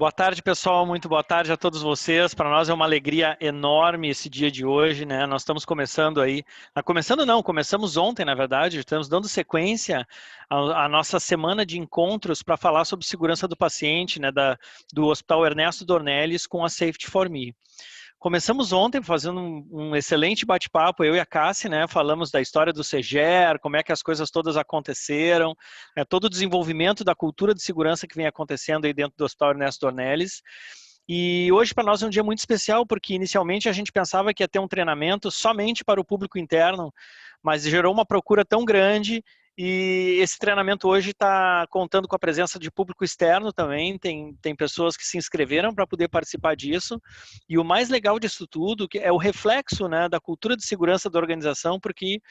Boa tarde, pessoal. Muito boa tarde a todos vocês. Para nós é uma alegria enorme esse dia de hoje, né? Nós estamos começando aí. Começamos ontem, na verdade. Estamos dando sequência à nossa semana de encontros para falar sobre segurança do paciente, né? Do Hospital Ernesto Dornelles com a Safety for Me. Começamos ontem fazendo um excelente bate-papo, eu e a Cassi, né? Falamos da história do CEGER, como é que as coisas todas aconteceram, todo o desenvolvimento da cultura de segurança que vem acontecendo aí dentro do Hospital Ernesto Dornelles. E hoje para nós é um dia muito especial, porque inicialmente a gente pensava que ia ter um treinamento somente para o público interno, mas gerou uma procura tão grande e esse treinamento hoje está contando com a presença de público externo também, tem pessoas que se inscreveram para poder participar disso, e o mais legal disso tudo que é o reflexo, né, da cultura de segurança da organização, porque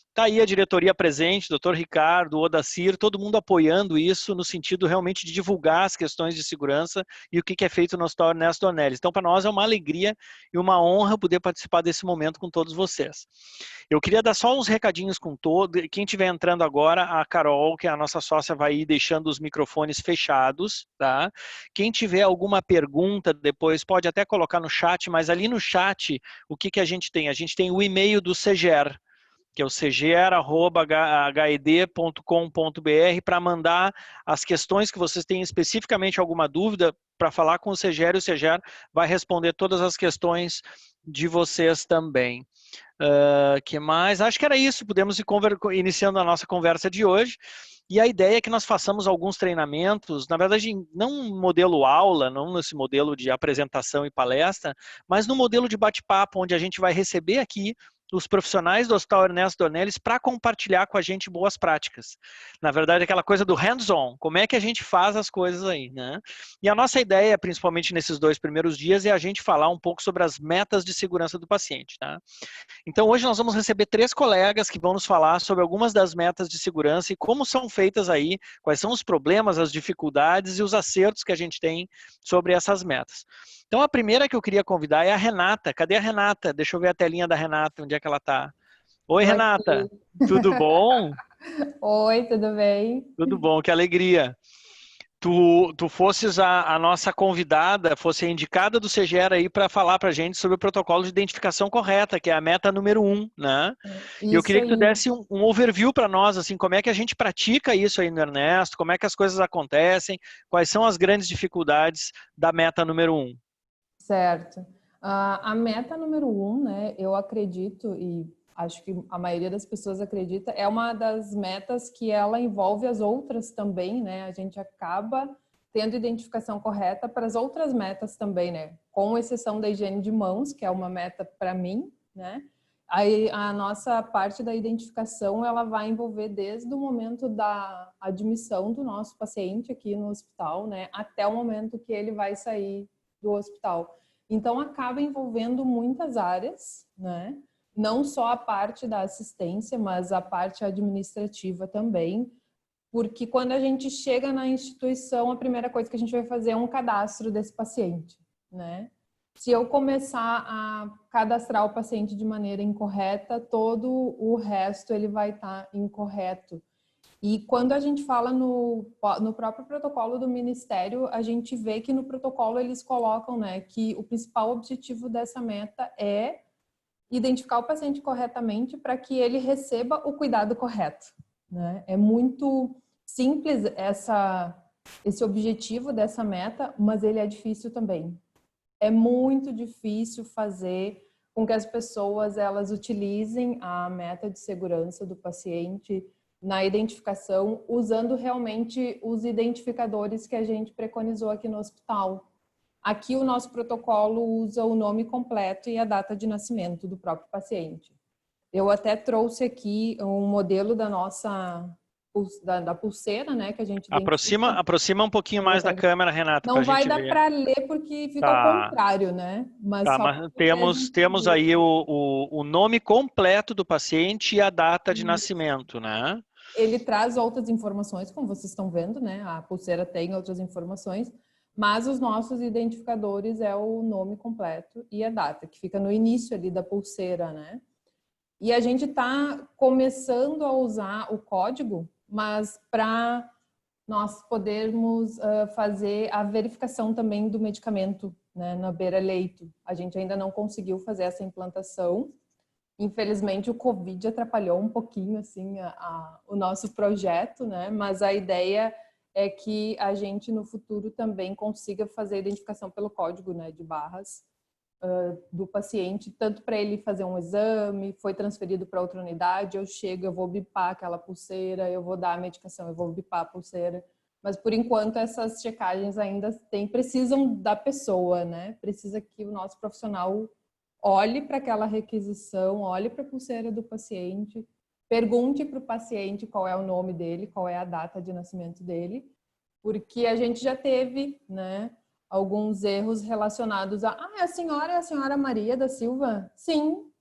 está aí a diretoria presente, Dr. Ricardo, Odacir, todo mundo apoiando isso no sentido realmente de divulgar as questões de segurança e o que é feito no Hospital Ernesto Dornelles. Então, para nós é uma alegria e uma honra poder participar desse momento com todos vocês. Eu queria dar só uns recadinhos com todo. Quem estiver entrando agora, a Carol, que é a nossa sócia, vai ir deixando os microfones fechados, tá? Quem tiver alguma pergunta depois, pode até colocar no chat, mas ali no chat, o que a gente tem? A gente tem o e-mail do CEGER, que é o ceger@hed.com.br, para mandar as questões que vocês têm especificamente alguma dúvida, para falar com o CEGER, e o CEGER vai responder todas as questões de vocês também. Que mais? Acho que era isso, podemos ir iniciando a nossa conversa de hoje. E a ideia é que nós façamos alguns treinamentos, na verdade, não um modelo aula, não nesse modelo de apresentação e palestra, mas no modelo de bate-papo, onde a gente vai receber aqui os profissionais do Hospital Ernesto Dornelles para compartilhar com a gente boas práticas. Na verdade, aquela coisa do hands-on, como é que a gente faz as coisas aí, né? E a nossa ideia, principalmente nesses 2 primeiros dias, é a gente falar um pouco sobre as metas de segurança do paciente, tá? Então, hoje nós vamos receber 3 colegas que vão nos falar sobre algumas das metas de segurança e como são feitas aí, quais são os problemas, as dificuldades e os acertos que a gente tem sobre essas metas. Então, a primeira que eu queria convidar é a Renata. Cadê a Renata? Deixa eu ver a telinha da Renata, onde é que ela está. Oi, Tô Renata. aqui. Tudo bom? Oi, tudo bem? Tudo bom, que alegria. Tu fosses a nossa convidada, fosse a indicada do CEGER aí para falar para a gente sobre o protocolo de identificação correta, que é a meta número 1, né? E eu Isso queria que tu aí, desse um overview para nós, assim, como é que a gente pratica isso aí no Ernesto, como é que as coisas acontecem, quais são as grandes dificuldades da meta número 1. certo. A meta número 1, né, eu acredito, e acho que a maioria das pessoas acredita, é uma das metas que ela envolve as outras também, né? A gente acaba tendo identificação correta para as outras metas também, né? Com exceção da higiene de mãos, que é uma meta para mim, né? Aí a nossa parte da identificação, ela vai envolver desde o momento da admissão do nosso paciente aqui no hospital, né, até o momento que ele vai sair do hospital. Então acaba envolvendo muitas áreas, né? Não só a parte da assistência, mas a parte administrativa também, porque quando a gente chega na instituição, a primeira coisa que a gente vai fazer é um cadastro desse paciente, né? Se eu começar a cadastrar o paciente de maneira incorreta, todo o resto ele vai estar incorreto. E quando a gente fala no próprio protocolo do Ministério, a gente vê que no protocolo eles colocam, né, que o principal objetivo dessa meta é identificar o paciente corretamente para que ele receba o cuidado correto, né? É muito simples esse objetivo dessa meta, mas ele é difícil também. É muito difícil fazer com que as pessoas elas utilizem a meta de segurança do paciente na identificação, usando realmente os identificadores que a gente preconizou aqui no hospital. Aqui o nosso protocolo usa o nome completo e a data de nascimento do próprio paciente. Eu até trouxe aqui um modelo da nossa da pulseira, né, que a gente identifica. Aproxima um pouquinho mais da câmera, Renata, para a Não vai gente dar ver. para ler porque fica ao Tá, contrário, né? Mas tá, só para mas vocês temos entenderem. aí o nome completo do paciente e a data de nascimento, né? Ele traz outras informações, como vocês estão vendo, né? A pulseira tem outras informações, mas os nossos identificadores é o nome completo e a data, que fica no início ali da pulseira, né? E a gente está começando a usar o código, mas para nós podemos fazer a verificação também do medicamento, né, na beira-leito. A gente ainda não conseguiu fazer essa implantação. Infelizmente, o Covid atrapalhou um pouquinho assim, o nosso projeto, né? Mas a ideia é que a gente, no futuro, também consiga fazer a identificação pelo código, né, de barras do paciente, tanto para ele fazer um exame, foi transferido para outra unidade, eu chego, eu vou bipar aquela pulseira, eu vou dar a medicação, eu vou bipar a pulseira. Mas, por enquanto, essas checagens ainda precisam da pessoa, né? Precisa que o nosso profissional olhe para aquela requisição, olhe para a pulseira do paciente, pergunte para o paciente qual é o nome dele, qual é a data de nascimento dele, porque a gente já teve, né, alguns erros relacionados a senhora é a senhora Maria da Silva? Sim. O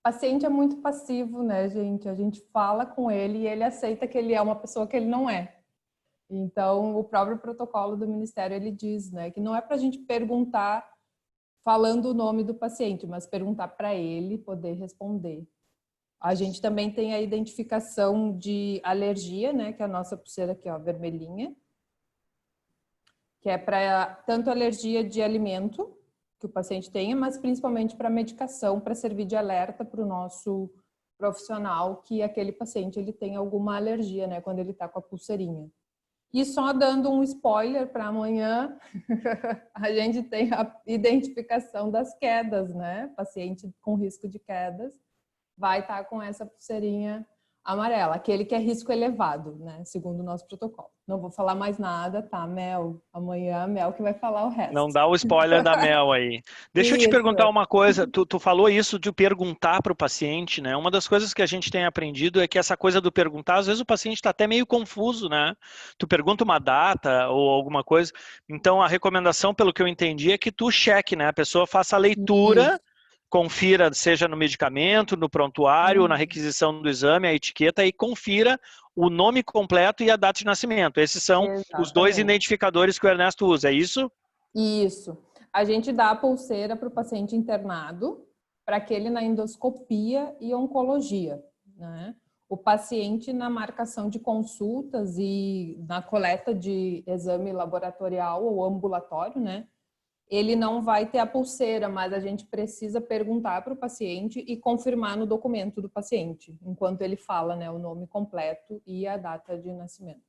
paciente é muito passivo, né, gente? A gente fala com ele e ele aceita que ele é uma pessoa que ele não é. Então, o próprio protocolo do Ministério, ele diz, né, que não é para a gente perguntar falando o nome do paciente, mas perguntar para ele poder responder. A gente também tem a identificação de alergia, né, que é a nossa pulseira aqui, ó, vermelhinha, que é para tanto alergia de alimento que o paciente tenha, mas principalmente para medicação, para servir de alerta para o nosso profissional que aquele paciente ele tem alguma alergia, né, quando ele está com a pulseirinha. E só dando um spoiler para amanhã, a gente tem a identificação das quedas, né? Paciente com risco de quedas vai estar com essa pulseirinha amarela, aquele que é risco elevado, né? Segundo o nosso protocolo. Não vou falar mais nada, tá, Mel? Amanhã a Mel que vai falar o resto. Não dá o spoiler da Mel aí. Deixa eu te Isso. perguntar uma coisa. Tu falou isso de perguntar para o paciente, né? Uma das coisas que a gente tem aprendido é que essa coisa do perguntar, às vezes o paciente está até meio confuso, né? Tu pergunta uma data ou alguma coisa. Então, a recomendação, pelo que eu entendi, é que tu cheque, né? A pessoa faça a leitura, Isso. confira, seja no medicamento, no prontuário, na requisição do exame, a etiqueta, e confira o nome completo e a data de nascimento. Esses são os dois Exatamente. identificadores que o Ernesto usa, é isso? Isso. A gente dá a pulseira para o paciente internado, para aquele na endoscopia e oncologia, né? O paciente na marcação de consultas e na coleta de exame laboratorial ou ambulatório, né? Ele não vai ter a pulseira, mas a gente precisa perguntar para o paciente e confirmar no documento do paciente, enquanto ele fala, né, o nome completo e a data de nascimento.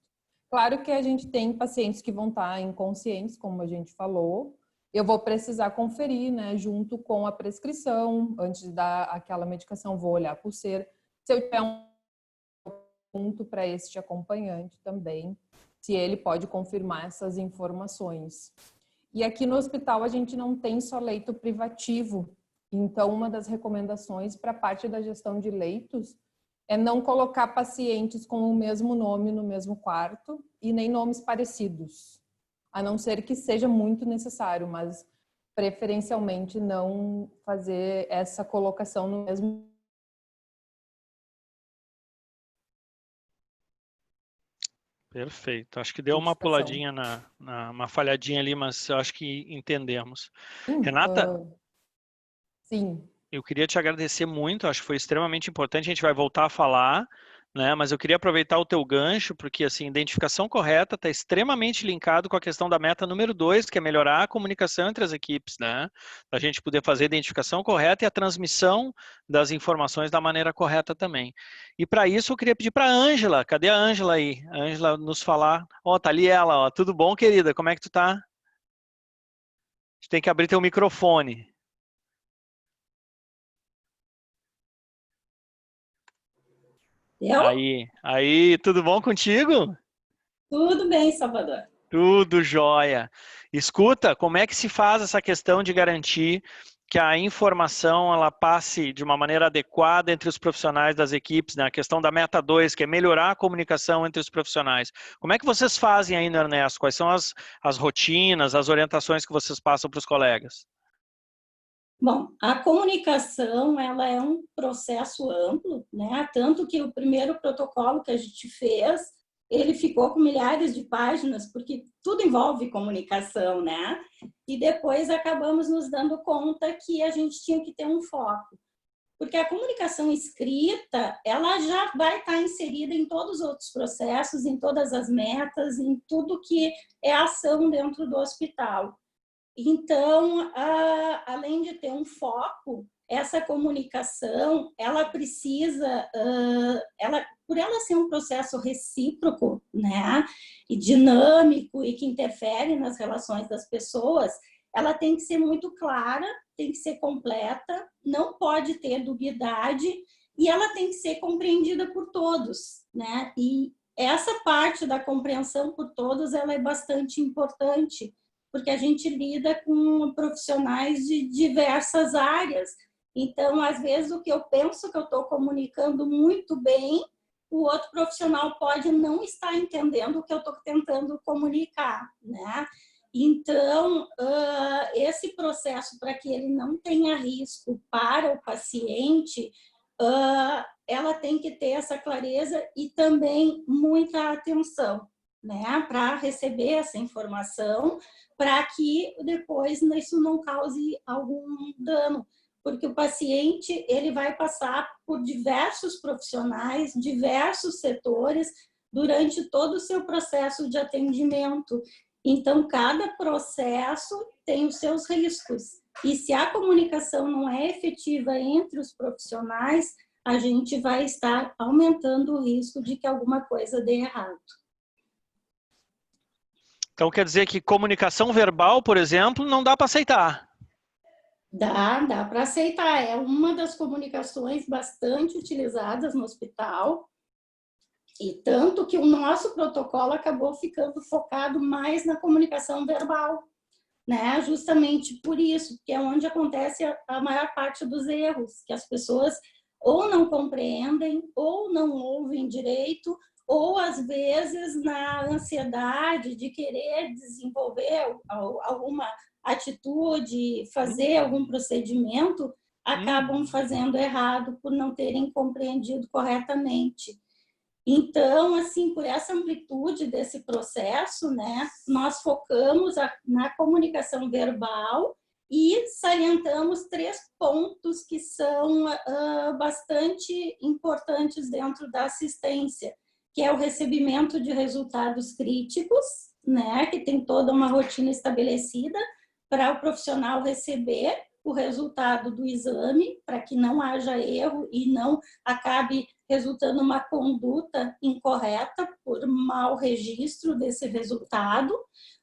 Claro que a gente tem pacientes que vão estar inconscientes, como a gente falou. Eu vou precisar conferir, né, junto com a prescrição, antes de dar aquela medicação, vou olhar a pulseira. Se eu tiver um ponto para este acompanhante também, se ele pode confirmar essas informações. E aqui no hospital a gente não tem só leito privativo. Então, uma das recomendações para a parte da gestão de leitos é não colocar pacientes com o mesmo nome no mesmo quarto e nem nomes parecidos, a não ser que seja muito necessário, mas preferencialmente não fazer essa colocação no mesmo. Perfeito. Acho que deu uma Identificação. puladinha uma falhadinha ali, mas eu acho que entendemos. Sim, Renata, sim. eu queria te agradecer muito, acho que foi extremamente importante, a gente vai voltar a falar, né? Mas eu queria aproveitar o teu gancho, porque assim, identificação correta está extremamente linkado com a questão da meta número 2, que é melhorar a comunicação entre as equipes, né? A gente poder fazer a identificação correta e a transmissão das informações da maneira correta também. E para isso eu queria pedir para a Ângela, cadê a Ângela aí? A Ângela nos falar. Ó, tá ali ela, ó. Tudo bom, querida? Como é que tu tá? A gente tem que abrir teu microfone. Eu? Aí, tudo bom contigo? Tudo bem, Salvador. Tudo jóia. Escuta, como é que se faz essa questão de garantir que a informação ela passe de uma maneira adequada entre os profissionais das equipes, né? A questão da meta 2, que é melhorar a comunicação entre os profissionais. Como é que vocês fazem aí no Ernesto? Quais são as rotinas, as orientações que vocês passam para os colegas? Bom, a comunicação ela é um processo amplo, né? Tanto que o primeiro protocolo que a gente fez, ele ficou com milhares de páginas, porque tudo envolve comunicação, né? E depois acabamos nos dando conta que a gente tinha que ter um foco. Porque a comunicação escrita, ela já vai estar inserida em todos os outros processos, em todas as metas, em tudo que é ação dentro do hospital. Então, além de ter um foco, essa comunicação, ela precisa, por ela ser um processo recíproco, né, e dinâmico e que interfere nas relações das pessoas, ela tem que ser muito clara, tem que ser completa, não pode ter dubiedade e ela tem que ser compreendida por todos, né? E essa parte da compreensão por todos, ela é bastante importante, porque a gente lida com profissionais de diversas áreas. Então, às vezes, o que eu penso que eu estou comunicando muito bem, o outro profissional pode não estar entendendo o que eu estou tentando comunicar, né? Então, esse processo, para que ele não tenha risco para o paciente, ela tem que ter essa clareza e também muita atenção, né, para receber essa informação, para que depois isso não cause algum dano, porque o paciente ele vai passar por diversos profissionais, diversos setores durante todo o seu processo de atendimento. Então, cada processo tem os seus riscos. E se a comunicação não é efetiva entre os profissionais, a gente vai estar aumentando o risco de que alguma coisa dê errado. Então, quer dizer que comunicação verbal, por exemplo, não dá para aceitar? Dá para aceitar. É uma das comunicações bastante utilizadas no hospital. E tanto que o nosso protocolo acabou ficando focado mais na comunicação verbal, né? Justamente por isso, que é onde acontece a maior parte dos erros, que as pessoas ou não compreendem, ou não ouvem direito, ou às vezes na ansiedade de querer desenvolver alguma atitude, fazer algum procedimento, acabam fazendo errado por não terem compreendido corretamente. Então, assim, por essa amplitude desse processo, né, nós focamos na comunicação verbal e salientamos 3 pontos que são bastante importantes dentro da assistência, que é o recebimento de resultados críticos, né, que tem toda uma rotina estabelecida para o profissional receber o resultado do exame, para que não haja erro e não acabe resultando uma conduta incorreta por mau registro desse resultado.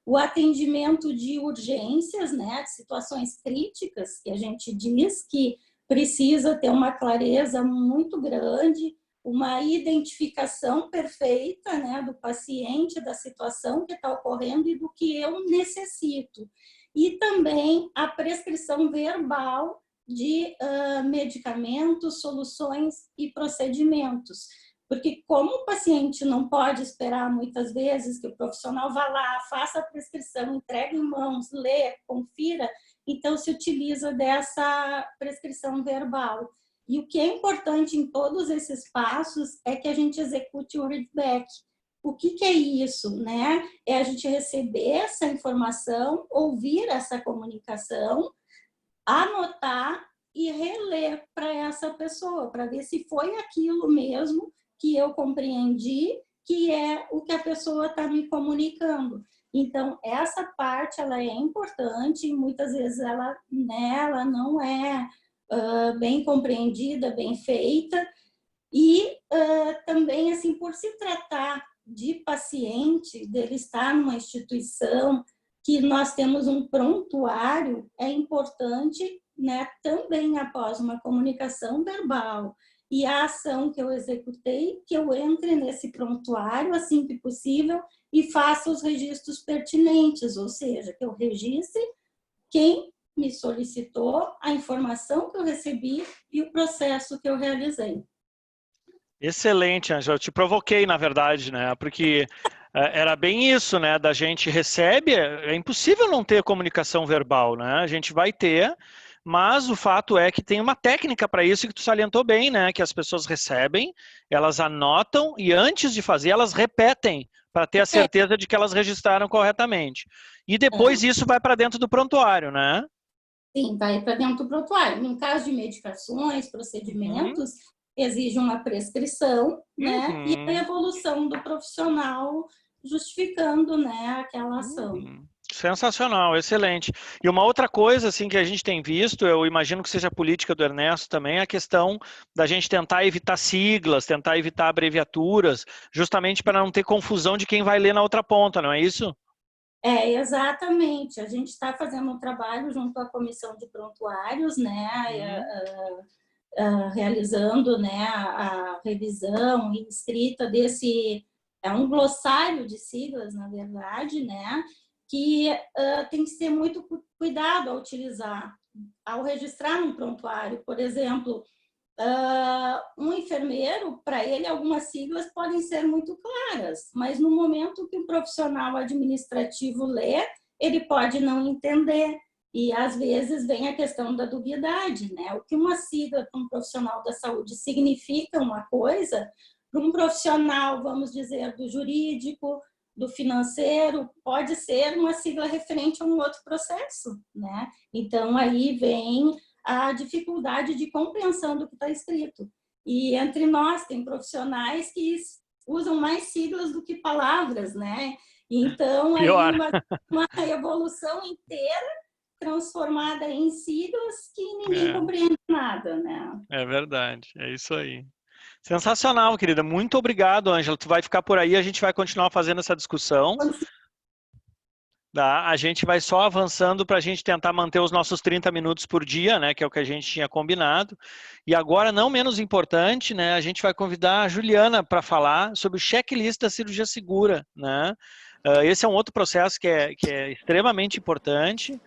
O atendimento de urgências, né, de situações críticas, que a gente diz que precisa ter uma clareza muito grande, uma identificação perfeita, né, do paciente, da situação que está ocorrendo e do que eu necessito. E também a prescrição verbal de medicamentos, soluções e procedimentos. Porque como o paciente não pode esperar muitas vezes que o profissional vá lá, faça a prescrição, entregue em mãos, lê, confira, então se utiliza dessa prescrição verbal. E o que é importante em todos esses passos é que a gente execute o readback. O que é isso, né? É a gente receber essa informação, ouvir essa comunicação, anotar e reler para essa pessoa, para ver se foi aquilo mesmo que eu compreendi, que é o que a pessoa está me comunicando. Então, essa parte ela é importante, muitas vezes ela não é bem compreendida, bem feita, e também, assim, por se tratar de paciente, dele estar numa instituição que nós temos um prontuário, é importante, né, também após uma comunicação verbal e a ação que eu executei, que eu entre nesse prontuário assim que possível e faça os registros pertinentes, ou seja, que eu registre quem me solicitou, a informação que eu recebi e o processo que eu realizei. Excelente, Ângela. Eu te provoquei, na verdade, né? Porque era bem isso, né? Da gente recebe, é impossível não ter comunicação verbal, né? A gente vai ter, mas o fato é que tem uma técnica para isso que tu salientou bem, né? Que as pessoas recebem, elas anotam e antes de fazer, elas repetem para ter a certeza de que elas registraram corretamente. E depois isso vai para dentro do prontuário, né? Sim, vai para dentro do prontuário. No caso de medicações, procedimentos, exige uma prescrição, né? E a evolução do profissional justificando, né, aquela ação. Sensacional, excelente. E uma outra coisa assim que a gente tem visto, eu imagino que seja a política do Ernesto também, é a questão da gente tentar evitar siglas, tentar evitar abreviaturas, justamente para não ter confusão de quem vai ler na outra ponta, não é isso? Exatamente. A gente está fazendo um trabalho junto à comissão de prontuários, né, realizando, né, a revisão e escrita desse, um glossário de siglas, na verdade, né, que tem que ter muito cuidado ao utilizar, ao registrar num prontuário. Por exemplo, um enfermeiro, para ele, algumas siglas podem ser muito claras, mas no momento que o profissional administrativo lê, ele pode não entender. E, às vezes, vem a questão da dubiedade, né? O que uma sigla para um profissional da saúde significa uma coisa, para um profissional, vamos dizer, do jurídico, do financeiro, pode ser uma sigla referente a um outro processo, né? Então, aí vem a dificuldade de compreensão do que está escrito. E entre nós tem profissionais que usam mais siglas do que palavras, né? Então, aí uma evolução inteira transformada em siglas que ninguém compreende nada, né? É verdade, é isso aí. Sensacional, querida. Muito obrigado, Ângela. Tu vai ficar por aí, a gente vai continuar fazendo essa discussão. Tá? A gente vai só avançando para a gente tentar manter os nossos 30 minutos por dia, né, que é o que a gente tinha combinado. E agora, não menos importante, né, a gente vai convidar a Juliana para falar sobre o checklist da cirurgia segura. Né? Esse é um outro processo que é extremamente importante.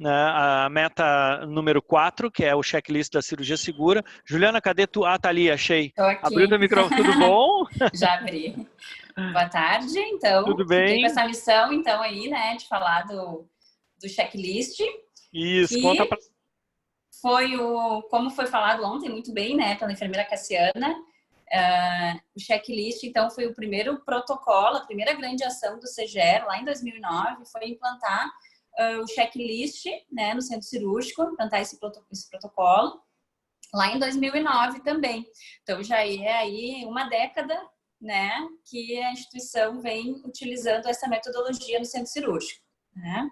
Né, a meta número 4, que é o checklist da cirurgia segura. Juliana, cadê tu? Ah, tá ali, achei. Tô aqui. Abriu teu microfone, tudo bom? Já abri. Boa tarde, então. Tudo bem? Fiquei com essa missão, então, aí, né, de falar do checklist. Isso, conta pra... Foi como foi falado ontem, muito bem, né, pela enfermeira Cassiana, o checklist, então, foi o primeiro protocolo, a primeira grande ação do CGR, lá em 2009, foi implantar o checklist, né, no centro cirúrgico, implantar esse protocolo, lá em 2009 também. Então, já é aí uma década, né, que a instituição vem utilizando essa metodologia no centro cirúrgico. Né?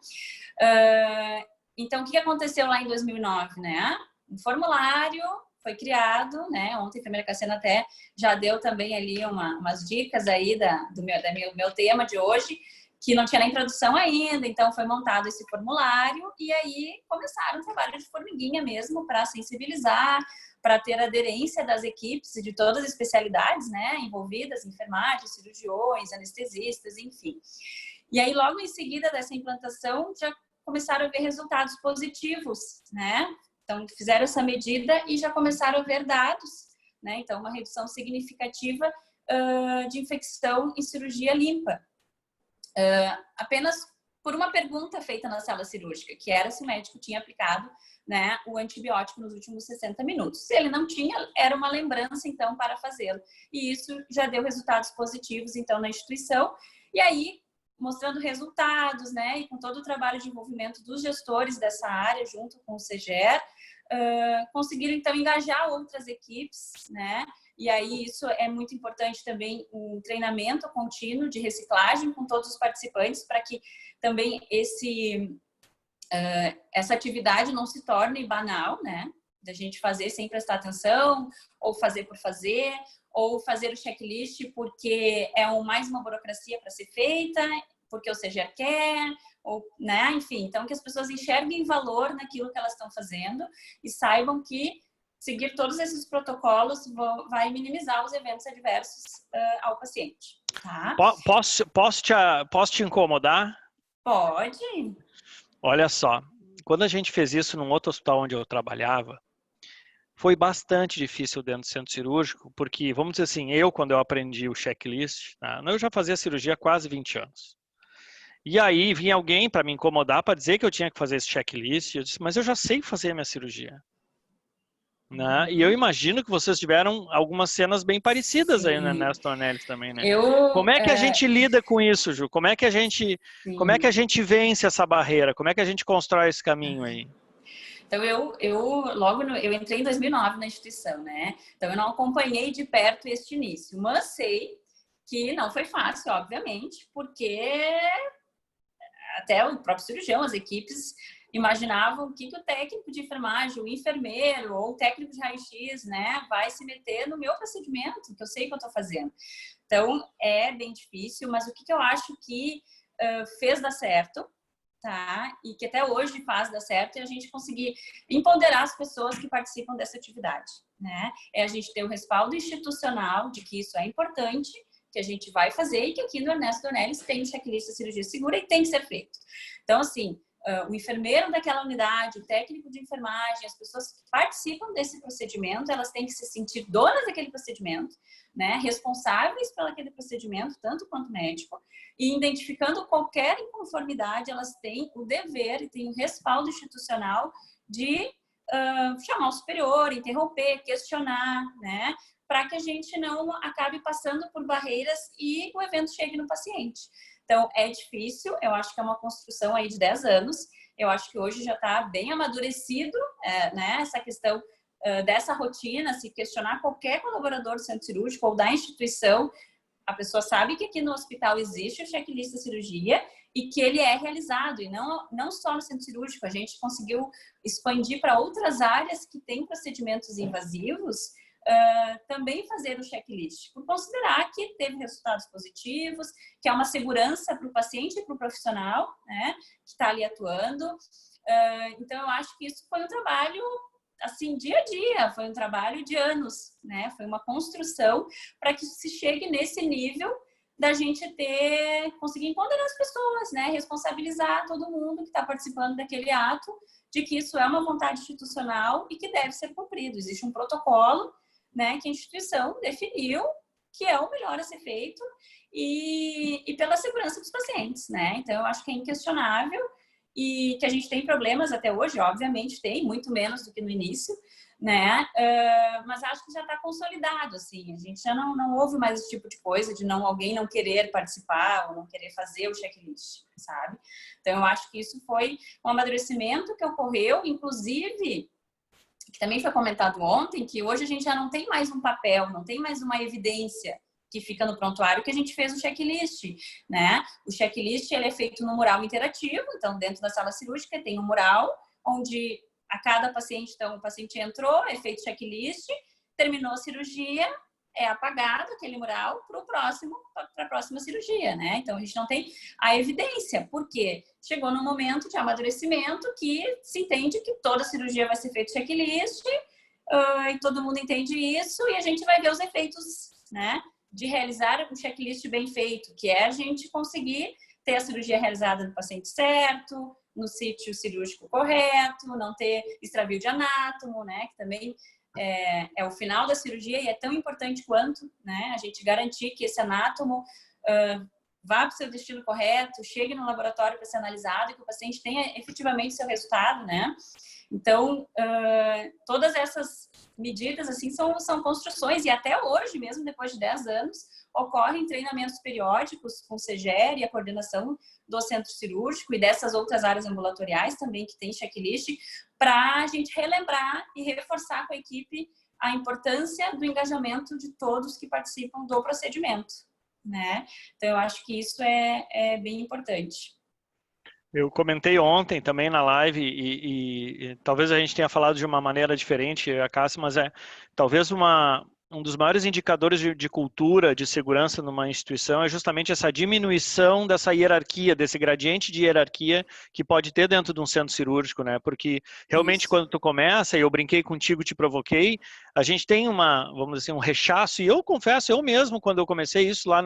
Então, o que aconteceu lá em 2009? Né? Um formulário foi criado, né? Ontem a enfermeira Cassiana até já deu também ali umas dicas aí do meu tema de hoje, que não tinha nem introdução ainda, então foi montado esse formulário e aí começaram o trabalho de formiguinha mesmo para sensibilizar, para ter aderência das equipes de todas as especialidades, né, envolvidas, enfermagem, cirurgiões, anestesistas, enfim. E aí, logo em seguida dessa implantação, já começaram a ver resultados positivos, né? Então, fizeram essa medida e já começaram a ver dados, né? Então, uma redução significativa de infecção em cirurgia limpa. Apenas por uma pergunta feita na sala cirúrgica, que era se o médico tinha aplicado, né, o antibiótico nos últimos 60 minutos. Se ele não tinha, era uma lembrança, então, para fazê-lo. E isso já deu resultados positivos, então, na instituição. E aí, mostrando resultados, né, e com todo o trabalho de envolvimento dos gestores dessa área, junto com o CGR, conseguiram, então, engajar outras equipes, né, e aí isso é muito importante também, um treinamento contínuo de reciclagem com todos os participantes, para que também essa atividade não se torne banal, né? Da gente fazer sem prestar atenção, ou fazer por fazer, ou fazer o checklist porque é mais uma burocracia para ser feita, porque o CGR quer, ou, né? Enfim, então que as pessoas enxerguem valor naquilo que elas estão fazendo e saibam que seguir todos esses protocolos vai minimizar os eventos adversos ao paciente. Tá? Posso te incomodar? Pode. Olha só, quando a gente fez isso num outro hospital onde eu trabalhava, foi bastante difícil dentro do centro cirúrgico, porque, vamos dizer assim, quando eu aprendi o checklist, né, eu já fazia cirurgia há quase 20 anos. E aí vinha alguém para me incomodar, para dizer que eu tinha que fazer esse checklist, eu disse, mas eu já sei fazer a minha cirurgia. Né? E eu imagino que vocês tiveram algumas cenas bem parecidas. Sim. Aí, né, Ernesto Ornelis também, né? Como é que a gente lida com isso, Ju? Como é que a gente vence essa barreira? Como é que a gente constrói esse caminho aí? Então, eu entrei em 2009 na instituição, né? Então, eu não acompanhei de perto este início, mas sei que não foi fácil, obviamente, porque até o próprio cirurgião, as equipes imaginavam o que o técnico de enfermagem, o enfermeiro ou o técnico de raio-x, né, vai se meter no meu procedimento, que eu sei que eu estou fazendo. Então, é bem difícil, mas o que eu acho que fez dar certo, tá? E que até hoje faz dar certo é a gente conseguir empoderar as pessoas que participam dessa atividade, né? É a gente ter o respaldo institucional de que isso é importante, que a gente vai fazer e que aqui no Ernesto Dornelles tem o checklist de cirurgia segura e tem que ser feito. Então, assim, o enfermeiro daquela unidade, o técnico de enfermagem, as pessoas que participam desse procedimento, elas têm que se sentir donas daquele procedimento, né, responsáveis pelo aquele procedimento, tanto quanto médico, e identificando qualquer inconformidade, elas têm o dever e têm o respaldo institucional de chamar o superior, interromper, questionar, né, para que a gente não acabe passando por barreiras e o evento chegue no paciente. Então, é difícil, eu acho que é uma construção aí de 10 anos, eu acho que hoje já está bem amadurecido, né, essa questão dessa rotina, se questionar qualquer colaborador do centro cirúrgico ou da instituição, a pessoa sabe que aqui no hospital existe o checklist de cirurgia e que ele é realizado, e não só no centro cirúrgico, a gente conseguiu expandir para outras áreas que têm procedimentos invasivos, também fazer o checklist, por considerar que teve resultados positivos, que é uma segurança para o paciente e para o profissional, né, que está ali atuando. Então, eu acho que isso foi um trabalho, assim, dia a dia, foi um trabalho de anos, né, foi uma construção para que se chegue nesse nível da gente conseguir empoderar as pessoas, né, responsabilizar todo mundo que está participando daquele ato, de que isso é uma vontade institucional e que deve ser cumprido. Existe um protocolo, né, que a instituição definiu que é o melhor a ser feito e pela segurança dos pacientes, né? Então, eu acho que é inquestionável e que a gente tem problemas até hoje, obviamente tem, muito menos do que no início, né? Mas acho que já está consolidado, assim, a gente já não ouve mais esse tipo de coisa de alguém não querer participar ou não querer fazer o checklist, sabe? Então, eu acho que isso foi um amadurecimento que ocorreu, inclusive, que também foi comentado ontem, que hoje a gente já não tem mais um papel, não tem mais uma evidência que fica no prontuário que a gente fez o checklist, né? O checklist, ele é feito no mural interativo, então dentro da sala cirúrgica tem um mural onde a cada paciente, então o paciente entrou, é feito checklist, terminou a cirurgia, é apagado aquele mural para a próxima cirurgia, né? Então, a gente não tem a evidência, porque chegou num momento de amadurecimento que se entende que toda cirurgia vai ser feita checklist, e todo mundo entende isso, e a gente vai ver os efeitos, né, de realizar um checklist bem feito, que é a gente conseguir ter a cirurgia realizada no paciente certo, no sítio cirúrgico correto, não ter extravio de anátomo, né, que também é o final da cirurgia e é tão importante quanto, né, a gente garantir que esse anátomo vá para o seu destino correto, chegue no laboratório para ser analisado e que o paciente tenha efetivamente seu resultado, né? Então, todas essas medidas, assim, são construções e até hoje, mesmo depois de 10 anos, ocorrem treinamentos periódicos com o CEGER e a coordenação do centro cirúrgico e dessas outras áreas ambulatoriais também que tem checklist, para a gente relembrar e reforçar com a equipe a importância do engajamento de todos que participam do procedimento, né? Então, eu acho que isso é bem importante. Eu comentei ontem também na live e talvez a gente tenha falado de uma maneira diferente, a Cássia, mas talvez um dos maiores indicadores de cultura, de segurança numa instituição é justamente essa diminuição dessa hierarquia, desse gradiente de hierarquia que pode ter dentro de um centro cirúrgico, né? Porque realmente quando tu começa, e eu brinquei contigo, te provoquei, a gente tem vamos dizer, um rechaço, e eu confesso, eu mesmo, quando eu comecei isso lá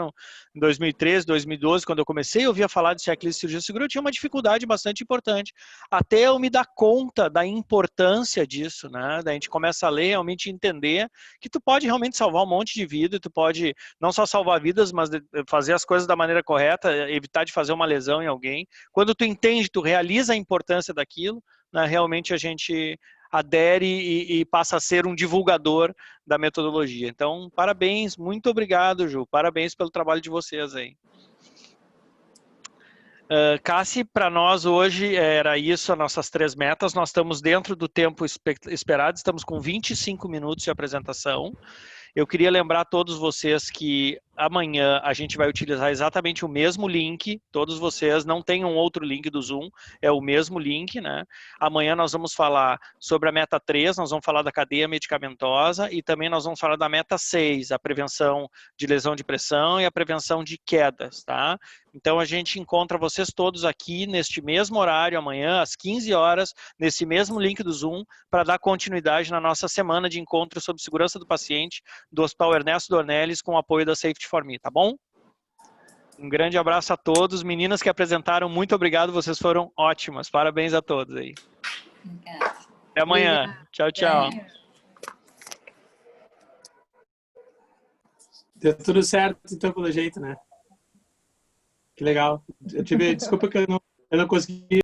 em 2013, 2012, quando eu comecei a ouvir falar de checklist de cirurgia segura, eu tinha uma dificuldade bastante importante, até eu me dar conta da importância disso, né? Daí a gente começa a ler, realmente entender que tu pode realmente salvar um monte de vida, tu pode não só salvar vidas, mas fazer as coisas da maneira correta, evitar de fazer uma lesão em alguém. Quando tu entende, tu realiza a importância daquilo, né, realmente a gente adere e passa a ser um divulgador da metodologia. Então, parabéns, muito obrigado, Ju, parabéns pelo trabalho de vocês aí. Cassi, para nós hoje era isso, as nossas 3 metas. Nós estamos dentro do tempo esperado, estamos com 25 minutos de apresentação. Eu queria lembrar a todos vocês que amanhã a gente vai utilizar exatamente o mesmo link. Todos vocês, não tem um outro link do Zoom, é o mesmo link, né? Amanhã nós vamos falar sobre a meta 3, nós vamos falar da cadeia medicamentosa e também nós vamos falar da meta 6, a prevenção de lesão de pressão e a prevenção de quedas, tá? Então a gente encontra vocês todos aqui neste mesmo horário amanhã, às 15 horas, nesse mesmo link do Zoom, para dar continuidade na nossa semana de encontro sobre segurança do paciente do Hospital Ernesto Dornelles com o apoio da Safety for Me, tá bom? Um grande abraço a todos. Meninas que apresentaram, muito obrigado, vocês foram ótimas. Parabéns a todos aí. Obrigada. Até amanhã. Tchau, tchau. Deu tudo certo, então, pelo jeito, né? Que legal. Desculpa que eu não consegui